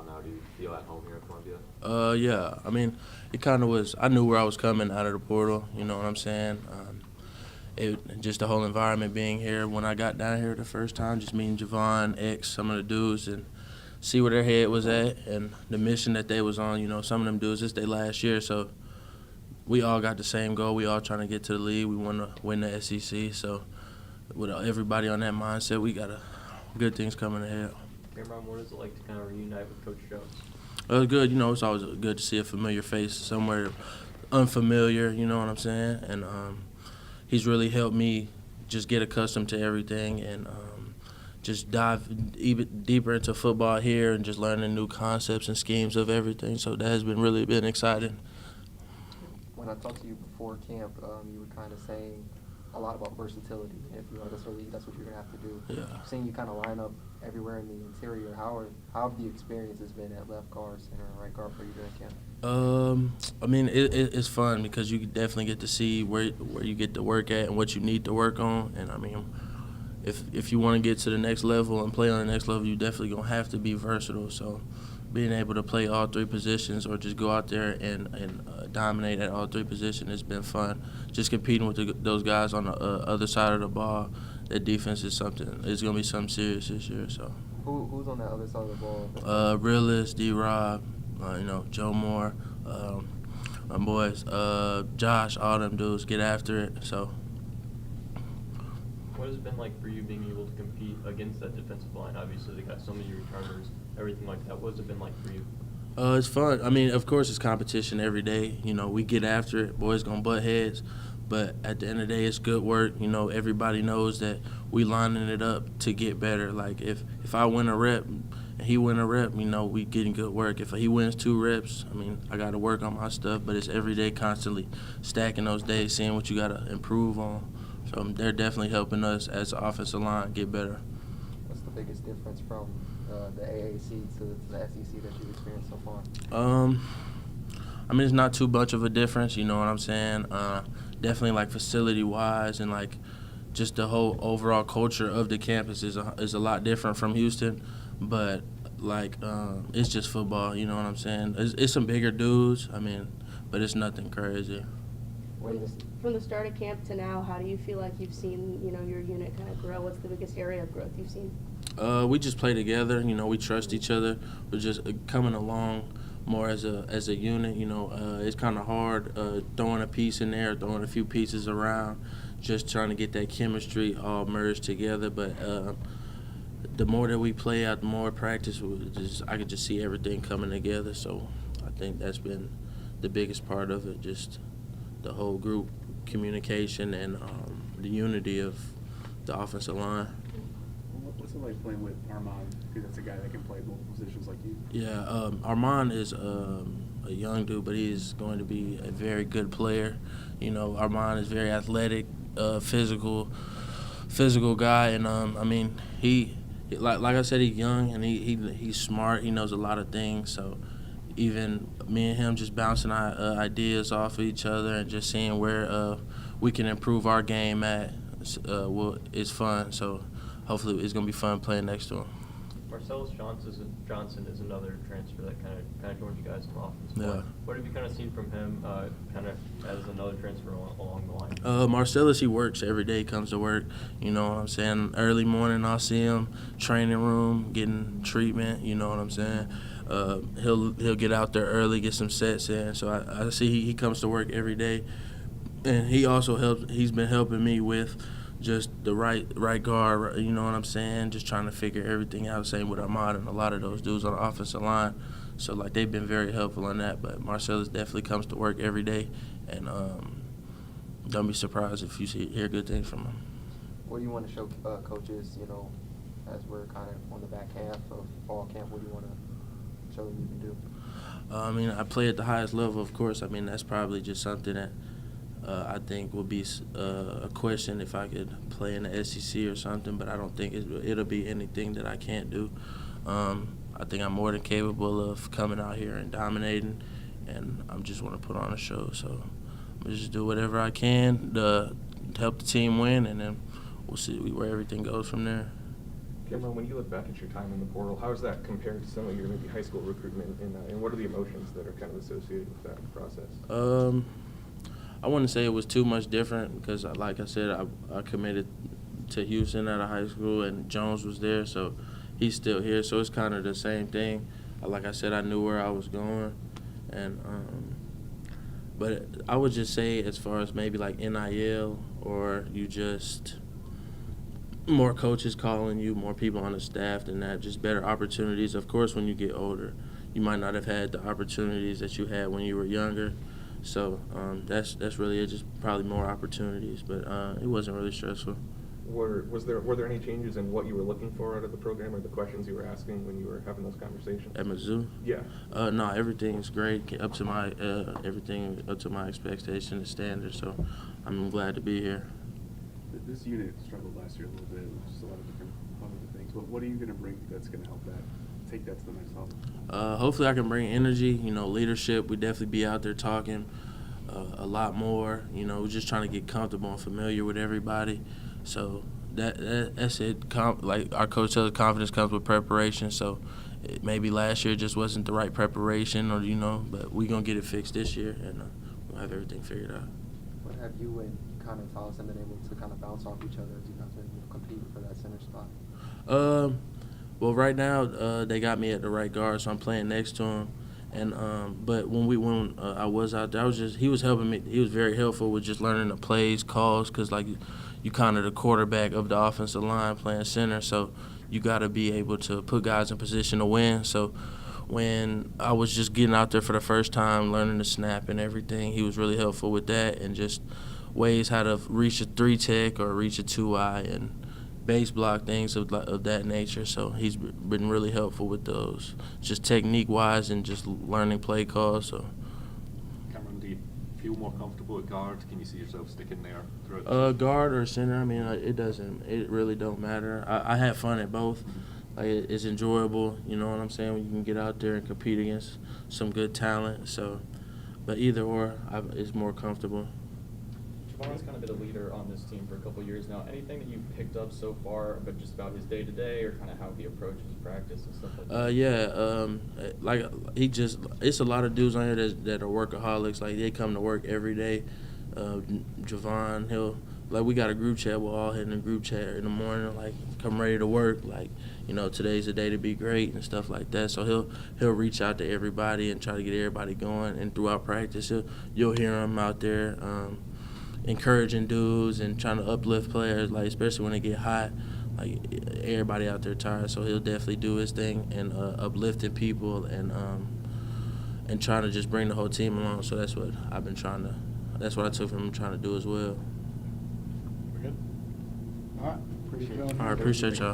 Now, do you feel at home here at Columbia? Yeah. I mean, it kind of was. I knew where I was coming out of the portal. You know what I'm saying? It just the whole environment being here. When I got down here the first time, just meeting Javon, X, some of the dudes, and see where their head was at and the mission that they was on. You know, some of them dudes, it's their last year, so we all got the same goal. We all trying to get to the league. We want to win the SEC. So with everybody on that mindset, we got good things coming ahead. Cameron, what is it like to kind of reunite with Coach Jones? It was good. You know, it's always good to see a familiar face somewhere unfamiliar, you know what I'm saying? And he's really helped me just get accustomed to everything and just dive even deeper into football here and just learning new concepts and schemes of everything. So that has been exciting. When I talked to you before camp, you were kind of saying a lot about versatility. If that's what you're gonna have to do. Yeah. Seeing you kind of line up everywhere in the interior, how have the experiences been at left guard, center, and right guard for you during camp? I mean, it's fun because you definitely get to see where you get to work at and what you need to work on. And I mean, if you want to get to the next level and play on the next level, you definitely gonna have to be versatile. So being able to play all three positions or just go out there and dominate at all three positions has been fun. Just competing with those guys on the other side of the ball, that defense is something. It's gonna be something serious this year. So Who's on that other side of the ball? Realist, D-Rob, Joe Moore, my boys, Josh, all them dudes get after it. So. What has it been like for you being able to compete against that defensive line? Obviously, they got so many returners, everything like that. What has it been like for you? It's fun. I mean, of course, it's competition every day. You know, we get after it. Boys gonna butt heads, but at the end of the day, it's good work. You know, everybody knows that we lining it up to get better. Like if I win a rep and he win a rep, you know, we getting good work. If he wins 2 reps, I mean, I got to work on my stuff. But it's every day, constantly stacking those days, seeing what you got to improve on. So they're definitely helping us as an offensive line get better. What's the biggest difference from the AAC to the SEC that you've experienced so far? I mean, it's not too much of a difference, you know what I'm saying? Definitely, like, facility-wise and, like, just the whole overall culture of the campus is a lot different from Houston. But, like, it's just football, you know what I'm saying? It's some bigger dudes, I mean, but it's nothing crazy. From the start of camp to now, how do you feel like you've seen, your unit kind of grow? What's the biggest area of growth you've seen? We just play together. You know, we trust each other. We're just coming along more as a unit. You know, it's kind of hard throwing a piece in there, throwing a few pieces around, just trying to get that chemistry all merged together. But the more that we play out, the more practice, I could just see everything coming together. So I think that's been the biggest part of it, just the whole group communication and the unity of the offensive line. What's it like playing with Armand? Because that's a guy that can play both positions like you. Yeah, Armand is a young dude, but he's going to be a very good player. You know, Armand is very athletic, physical guy, and I mean, he like I said, he's young and he's smart. He knows a lot of things, so even me and him just bouncing ideas off of each other and just seeing where we can improve our game at is fun. So hopefully it's going to be fun playing next to him. Marcellus Johnson is another transfer that kind of joined you guys in the offense. Yeah. What have you kind of seen from him kind of as another transfer along the line? Marcellus, he works every day, comes to work. You know what I'm saying? Early morning, I'll see him, training room, getting treatment. You know what I'm saying? He'll get out there early, get some sets in. So I see he comes to work every day, and he also helps. He's been helping me with just the right guard. You know what I'm saying? Just trying to figure everything out. Same with Ahmad and a lot of those dudes on the offensive line. So like they've been very helpful on that. But Marcellus definitely comes to work every day, and don't be surprised if you hear good things from him. What do you want to show coaches? As we're kind of on the back half of fall camp, what do you want to show them you can do? I mean, I play at the highest level, of course. I mean, that's probably just something that I think will be a question if I could play in the SEC or something, but I don't think it'll be anything that I can't do. I think I'm more than capable of coming out here and dominating, and I just want to put on a show. So I'm going to just do whatever I can to help the team win, and then we'll see where everything goes from there. Cameron, when you look back at your time in the portal, how does that compare to some of your maybe high school recruitment, and what are the emotions that are kind of associated with that process? I wouldn't say it was too much different because, like I said, I committed to Houston out of high school, and Jones was there, so he's still here. So it's kind of the same thing. Like I said, I knew where I was going, and but I would just say as far as maybe like NIL, or you just more coaches calling you, more people on the staff than that, just better opportunities. Of course, when you get older, you might not have had the opportunities that you had when you were younger. So that's really it, just probably more opportunities. But it wasn't really stressful. Were there any changes in what you were looking for out of the program, or the questions you were asking when you were having those conversations? At Mizzou? Yeah. No, everything's great, up to my everything up to my expectation and standards. So I'm glad to be here. This unit struggled last year a little bit with just a lot of different things. But what are you going to bring that's going to help take that to the next level? Hopefully I can bring energy, leadership. We definitely be out there talking a lot more. We're just trying to get comfortable and familiar with everybody. So that's it. Like our coach says, confidence comes with preparation. So maybe last year just wasn't the right preparation, but we're going to get it fixed this year, and we'll have everything figured out. What have you and kind of Thomas been able to kind of bounce off each other as you guys been competing for that center spot? Well, right now they got me at the right guard, so I'm playing next to him. And but when I was out there, he was helping me. He was very helpful with just learning the plays, calls, because like you kind of the quarterback of the offensive line playing center, so you got to be able to put guys in position to win. So when I was just getting out there for the first time, learning the snap and everything, he was really helpful with that, and just ways how to reach a 3-tech or reach a 2-eye and base block, things of that nature. So he's been really helpful with those, just technique-wise and just learning play calls. So. Cameron, do you feel more comfortable at guard? Can you see yourself sticking there throughout the season? Guard or center, I mean, it really don't matter. I had fun at both. Like, it's enjoyable, you know what I'm saying, when you can get out there and compete against some good talent. So, but either or, it's more comfortable. Javon's kind of been a leader on this team for a couple of years now. Anything that you've picked up so far, but just about his day-to-day, or kind of how he approaches practice and stuff like that? It's a lot of dudes on here that are workaholics. Like, they come to work every day. Javon, we got a group chat. We're all hitting a group chat in the morning, like, come ready to work. Like, today's the day to be great and stuff like that. So he'll reach out to everybody and try to get everybody going. And throughout practice, you'll hear him out there encouraging dudes and trying to uplift players, like, especially when they get hot. Like, everybody out there tired, so he'll definitely do his thing and uplifting people and trying to just bring the whole team along. So that's what I took from him trying to do as well. We're good. All right. All right, appreciate y'all.